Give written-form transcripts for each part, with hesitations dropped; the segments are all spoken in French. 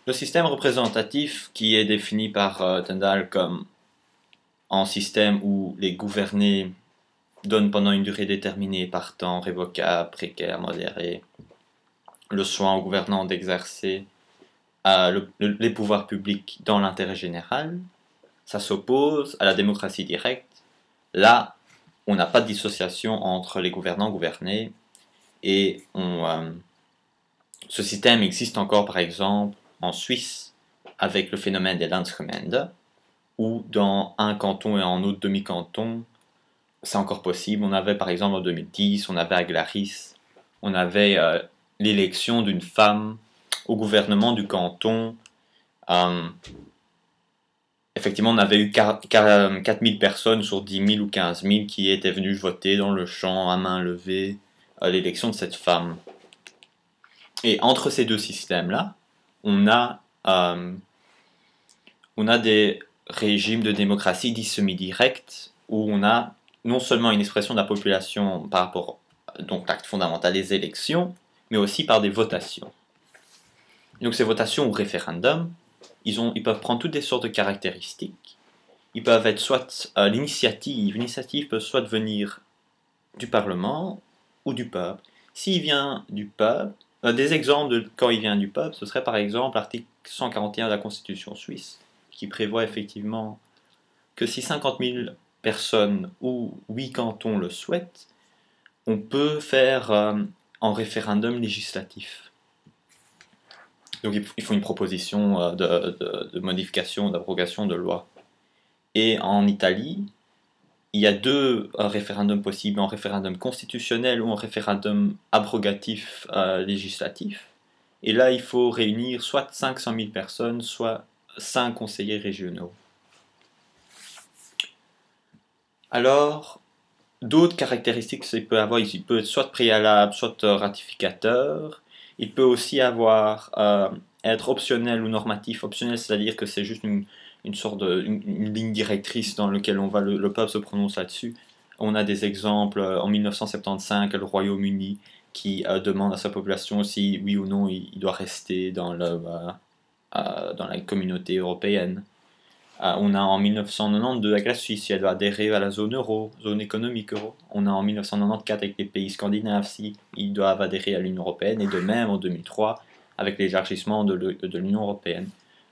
Le système représentatif qui est défini par Tyndall comme un système où les gouvernés donnent pendant une durée déterminée par temps révocable, précaire, modéré, le soin aux gouvernants d'exercer les pouvoirs publics dans l'intérêt général, ça s'oppose à la démocratie directe. Là, on n'a pas de dissociation entre les gouvernants gouvernés et ce système existe encore par exemple en Suisse avec le phénomène des Landsgemeinde, où dans un canton et en autre demi-canton, c'est encore possible. On avait par exemple en 2010, on avait à Glaris, on avait l'élection d'une femme au gouvernement du canton. Effectivement, on avait eu 4000 personnes sur 10 000 ou 15 000 qui étaient venues voter dans le champ à main levée à l'élection de cette femme. Et entre ces deux systèmes-là, on a des régimes de démocratie dits semi-directs où on a non seulement une expression de la population par rapport donc l'acte fondamental des élections, mais aussi par des votations. Donc ces votations ou référendums, ils peuvent prendre toutes des sortes de caractéristiques. Ils peuvent être soit l'initiative peut soit venir du Parlement ou du peuple. S'il vient du peuple, des exemples de quand il vient du peuple, ce serait par exemple l'article 141 de la Constitution suisse, qui prévoit effectivement que si 50 000 personnes ou 8 cantons le souhaitent, on peut faire un référendum législatif. Donc il faut une proposition de modification, d'abrogation de loi. Et en Italie, il y a deux référendums possibles, un référendum constitutionnel ou un référendum abrogatif législatif. Et là, il faut réunir soit 500 000 personnes, soit 5 conseillers régionaux. Alors, d'autres caractéristiques qu'il peut avoir, il peut être soit préalable, soit ratificateur. Il peut aussi être optionnel ou normatif. Optionnel, c'est-à-dire que c'est juste une sorte une ligne directrice dans laquelle le peuple se prononce là-dessus. On a des exemples en 1975, le Royaume-Uni qui demande à sa population si oui ou non il doit rester dans la communauté européenne. On a en 1992 avec la Suisse, si elle doit adhérer à la zone euro, zone économique euro. On a en 1994 avec les pays scandinaves, si ils doivent adhérer à l'Union européenne, et de même en 2003 avec l'élargissement de l'Union européenne.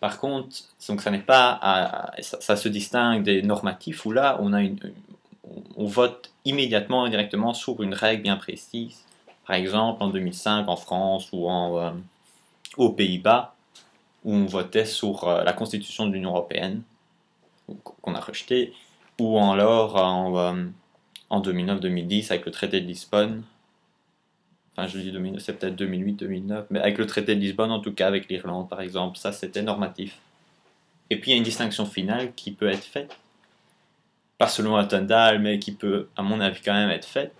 Par contre, donc ça n'est pas ça se distingue des normatifs où là on vote immédiatement et directement sur une règle bien précise. Par exemple en 2005 en France ou aux Pays-Bas, où on votait sur la constitution de l'Union européenne, qu'on a rejetée, ou alors en 2009-2010 avec le traité de Lisbonne. Enfin, je dis 2009, c'est peut-être 2008-2009, mais avec le traité de Lisbonne, en tout cas avec l'Irlande par exemple, ça c'était normatif. Et puis il y a une distinction finale qui peut être faite, pas selon Tyndall, mais qui peut, à mon avis, quand même être faite,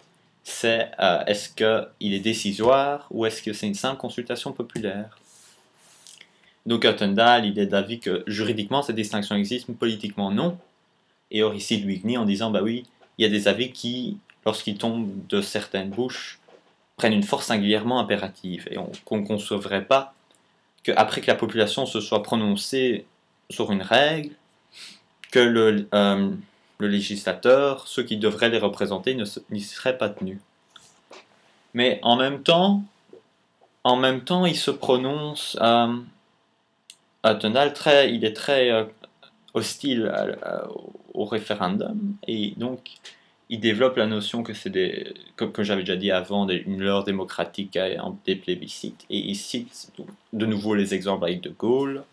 c'est est-ce qu'il est décisoire ou est-ce que c'est une simple consultation populaire. Donc Tyndall, il est d'avis que juridiquement cette distinction existe, mais politiquement non. Et or ici Duigny en disant bah oui, il y a des avis qui, lorsqu'ils tombent de certaines bouches, prennent une force singulièrement impérative et qu'on ne concevrait pas qu'après que la population se soit prononcée sur une règle, que le législateur, ceux qui devraient les représenter, n'y seraient pas tenus. Mais en même temps, il se prononce Tyndall il est très hostile au référendum et donc il développe la notion que c'est comme j'avais déjà dit avant, une leurre démocratique des plébiscites, et il cite de nouveau les exemples avec De Gaulle,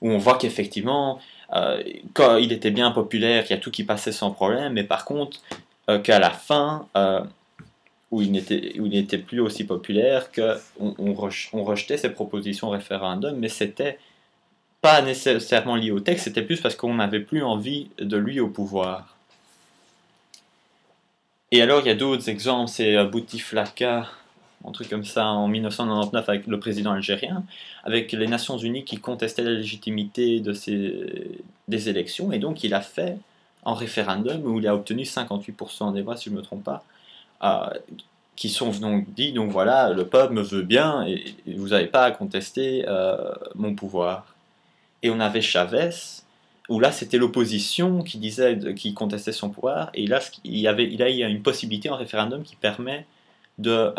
où on voit qu'effectivement, quand il était bien populaire, il y a tout qui passait sans problème, mais par contre, qu'à la fin, où il n'était plus aussi populaire, qu'on rejetait ses propositions au référendum, mais c'était pas nécessairement lié au texte, c'était plus parce qu'on n'avait plus envie de lui au pouvoir. Et alors, il y a d'autres exemples, c'est Bouteflika, un truc comme ça, en 1999 avec le président algérien, avec les Nations Unies qui contestaient la légitimité des élections, et donc il a fait un référendum où il a obtenu 58% des voix, si je ne me trompe pas, qui sont donc dit, donc voilà, le peuple me veut bien et vous n'avez pas à contester mon pouvoir. Et on avait Chavez, où là c'était l'opposition qui disait, qui contestait son pouvoir, et là il y a une possibilité en référendum qui permet de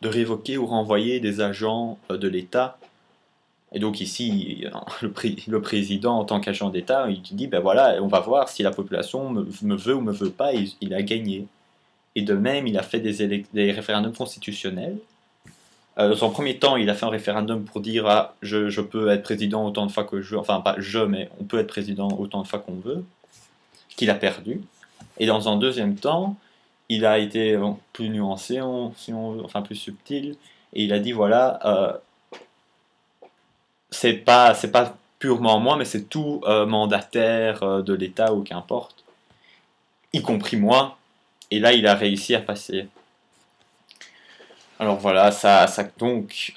révoquer ou renvoyer des agents de l'État. Et donc ici, le président en tant qu'agent d'État, il dit, ben voilà, on va voir si la population me veut ou me veut pas, et il a gagné. Et de même, il a fait des référendums constitutionnels. Dans son premier temps, il a fait un référendum pour dire ah, je peux être président autant de fois que je veux, enfin pas je, mais on peut être président autant de fois qu'on veut, qu'il a perdu. Et dans un deuxième temps, il a été plus nuancé, enfin plus subtil, et il a dit voilà, c'est pas purement moi, mais c'est tout mandataire de l'État ou qu'importe, y compris moi. Et là, il a réussi à passer. Alors voilà, donc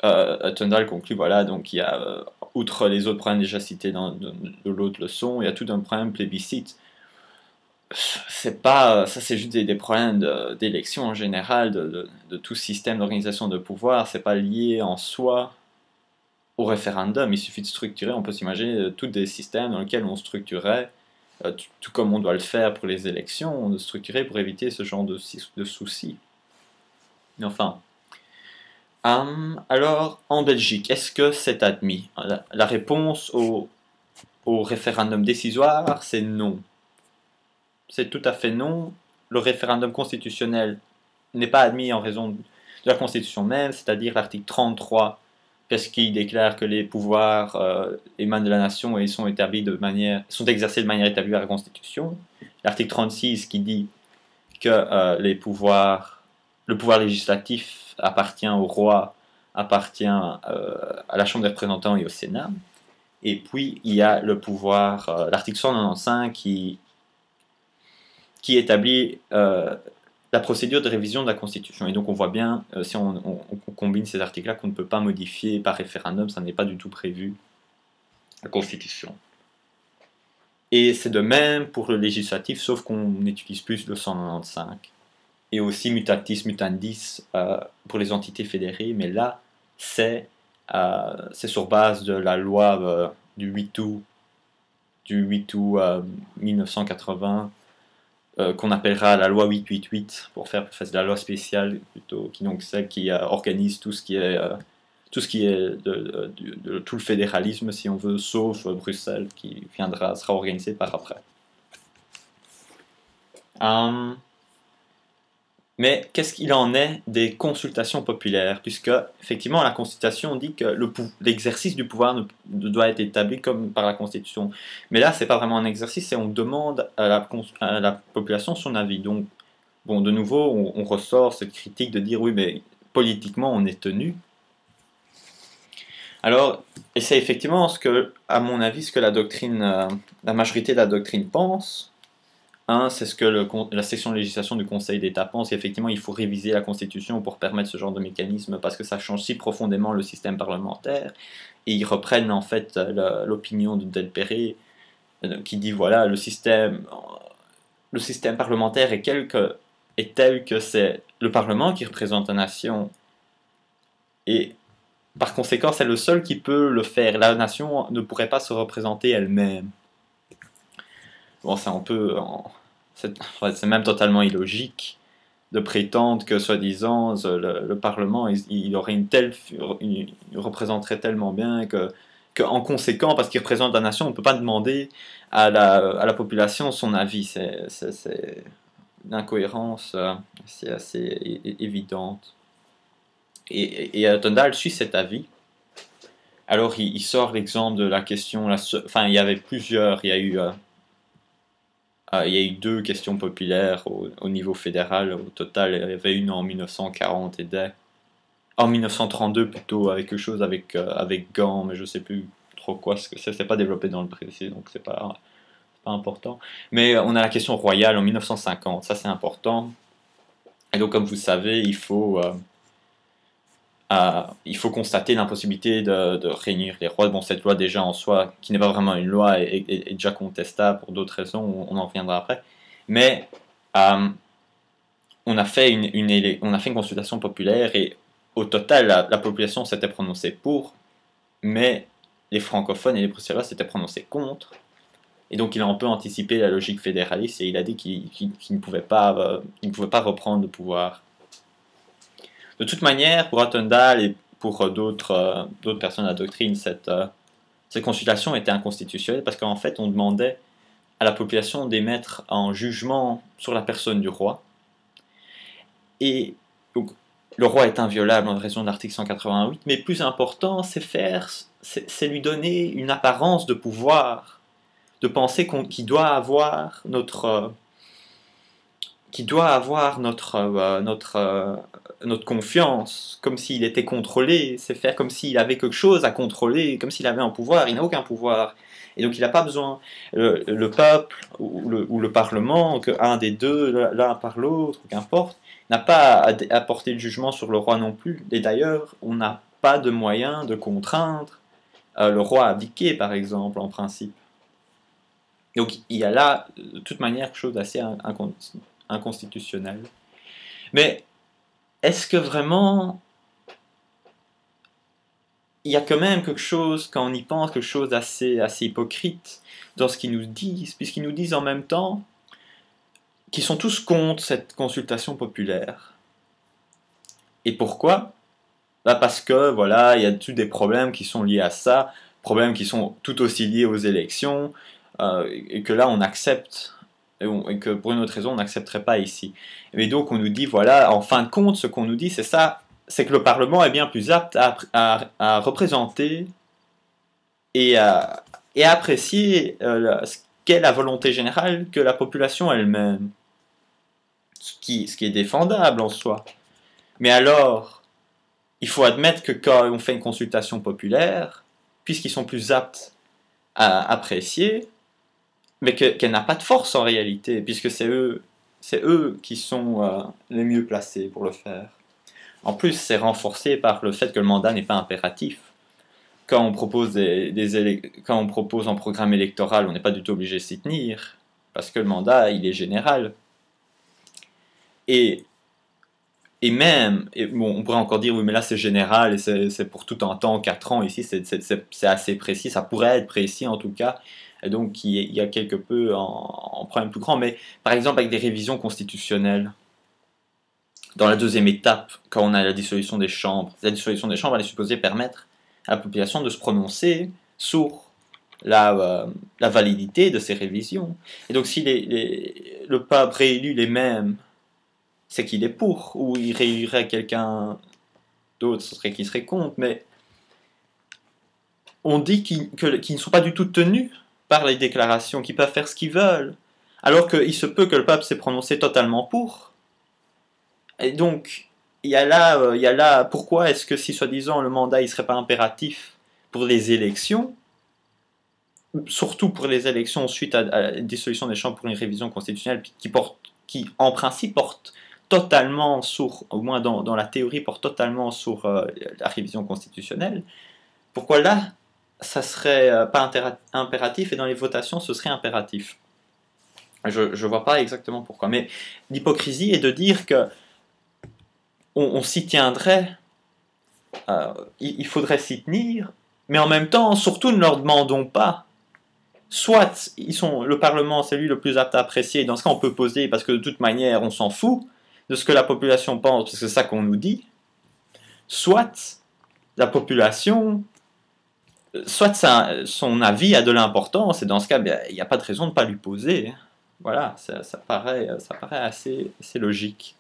Tundal conclut, voilà, donc il y a, outre les autres problèmes déjà cités de l'autre leçon, il y a tout un problème plébiscite. C'est pas, ça c'est juste des problèmes d'élection en général, de tout système d'organisation de pouvoir, c'est pas lié en soi au référendum, il suffit de structurer, on peut s'imaginer tous des systèmes dans lesquels on structurait, tout comme on doit le faire pour les élections, on structurer pour éviter ce genre de soucis. Enfin... alors, en Belgique, est-ce que c'est admis? La réponse au référendum décisoire, c'est non. C'est tout à fait non. Le référendum constitutionnel n'est pas admis en raison de la Constitution même, c'est-à-dire l'article 33, parce qu'il déclare que les pouvoirs émanent de la nation et sont exercés de manière établie par la Constitution. L'article 36 qui dit que le pouvoir législatif appartient au roi, appartient à la Chambre des représentants et au Sénat. Et puis, il y a le pouvoir, l'article 195 qui établit la procédure de révision de la Constitution. Et donc, on voit bien, si on combine ces articles-là, qu'on ne peut pas modifier par référendum, ça n'est pas du tout prévu, la Constitution. Et c'est de même pour le législatif, sauf qu'on n'utilise plus le 195. Et aussi mutatis mutandis pour les entités fédérées, mais là, c'est sur base de la loi du 8 août 1980, qu'on appellera la loi 888, pour faire plus facile, la loi spéciale plutôt, qui donc celle qui organise tout ce qui est de tout le fédéralisme, si on veut, sauf Bruxelles, qui sera organisé par après. Mais qu'est-ce qu'il en est des consultations populaires? Puisque, effectivement, la Constitution dit que l'exercice du pouvoir doit être établi comme par la Constitution. Mais là, c'est pas vraiment un exercice, c'est on demande à la population son avis. Donc, bon, de nouveau, on ressort cette critique de dire oui, mais politiquement, on est tenu. Alors, et c'est effectivement à mon avis, ce que la majorité de la doctrine pense. C'est ce que la section de législation du Conseil d'État pense. Effectivement, il faut réviser la Constitution pour permettre ce genre de mécanisme parce que ça change si profondément le système parlementaire. Et ils reprennent en fait l'opinion de Delperrey qui dit voilà, le système parlementaire est tel que c'est le Parlement qui représente la nation. Et par conséquent, c'est le seul qui peut le faire. La nation ne pourrait pas se représenter elle-même. Bon, c'est même totalement illogique de prétendre que, soi-disant, le Parlement, il représenterait tellement bien que en conséquent, parce qu'il représente la nation, on ne peut pas demander à la population son avis. C'est une incohérence assez évidente. Et Tundal suit cet avis. Alors, il sort l'exemple de la question... Enfin, il y avait plusieurs... Il y a eu 2 questions populaires au niveau fédéral. Au total, il y avait une en 1940 en 1932 plutôt, avec quelque chose avec Gand, mais je ne sais plus trop quoi ce que c'est. C'est pas développé dans le précis, donc c'est pas important. Mais on a la question royale en 1950, ça c'est important. Et donc, comme vous savez, il faut constater l'impossibilité de réunir les rois. Bon, cette loi déjà en soi, qui n'est pas vraiment une loi, est déjà contestable pour d'autres raisons, on en reviendra après. Mais on a fait une consultation populaire et au total, la population s'était prononcée pour, mais les francophones et les bruxellois s'étaient prononcés contre. Et donc il a un peu anticipé la logique fédéraliste et il a dit qu'il ne pouvait pas reprendre le pouvoir. De toute manière, pour Attendal et pour d'autres personnes à la doctrine, cette consultation était inconstitutionnelle parce qu'en fait on demandait à la population d'émettre un jugement sur la personne du roi. Et donc, le roi est inviolable en raison de l'article 188, mais plus important, c'est lui donner une apparence de pouvoir, de penser qu'il doit avoir notre confiance, comme s'il était contrôlé, c'est faire comme s'il avait quelque chose à contrôler, comme s'il avait un pouvoir. Il n'a aucun pouvoir. Et donc il n'a pas besoin, le peuple ou le parlement, qu'un des deux, l'un par l'autre, qu'importe, n'a pas à porter le jugement sur le roi non plus. Et d'ailleurs, on n'a pas de moyen de contraindre le roi à abdiquer, par exemple, en principe. Donc il y a là, de toute manière, quelque chose d'assez inconstitutionnel. Mais est-ce que vraiment il y a quand même quelque chose, quand on y pense, quelque chose d'assez hypocrite dans ce qu'ils nous disent, puisqu'ils nous disent en même temps qu'ils sont tous contre cette consultation populaire. Et pourquoi ? Parce que voilà, il y a tous des problèmes qui sont liés à ça, problèmes qui sont tout aussi liés aux élections, et que là on accepte, et que pour une autre raison on n'accepterait pas ici. Et donc on nous dit, voilà, en fin de compte, ce qu'on nous dit, c'est ça, c'est que le Parlement est bien plus apte à représenter et à apprécier ce qu'est la volonté générale que la population elle-même. Ce qui est défendable en soi. Mais alors, il faut admettre que quand on fait une consultation populaire, puisqu'ils sont plus aptes à apprécier, mais qu'elle n'a pas de force en réalité, puisque c'est eux qui sont les mieux placés pour le faire. En plus, c'est renforcé par le fait que le mandat n'est pas impératif. Quand on propose quand on propose un programme électoral, on n'est pas du tout obligé de s'y tenir, parce que le mandat, il est général. Et même, bon, on pourrait encore dire, oui, mais là c'est général, et c'est pour tout un temps, 4 ans, ici c'est assez précis, ça pourrait être précis en tout cas, et donc il y a quelque peu en problème plus grand, mais par exemple avec des révisions constitutionnelles, dans la deuxième étape, quand on a la dissolution des chambres elle est supposée permettre à la population de se prononcer sur la validité de ces révisions. Et donc si le peuple réélu les mêmes, c'est qu'il est pour, ou il réélirait quelqu'un d'autre, ce serait qu'il serait contre, mais on dit qu'ils ne sont pas du tout tenus par les déclarations, qu'ils peuvent faire ce qu'ils veulent, alors qu'il se peut que le peuple s'est prononcé totalement pour. Et donc, il y a là pourquoi est-ce que si soi-disant le mandat ne serait pas impératif pour les élections, surtout pour les élections suite à la dissolution des chambres pour une révision constitutionnelle qui en principe porte totalement sur, au moins dans la théorie, porte totalement sur la révision constitutionnelle, pourquoi là, ça serait pas impératif et dans les votations, ce serait impératif? Je ne vois pas exactement pourquoi. Mais l'hypocrisie est de dire que on s'y tiendrait, il faudrait s'y tenir, mais en même temps, surtout ne leur demandons pas. Soit le Parlement, c'est lui le plus apte à apprécier, dans ce cas on peut poser, parce que de toute manière on s'en fout de ce que la population pense, parce que c'est ça qu'on nous dit, soit la population, soit son avis a de l'importance, et dans ce cas, il n'y a pas de raison de ne pas lui poser. Voilà, ça paraît assez logique.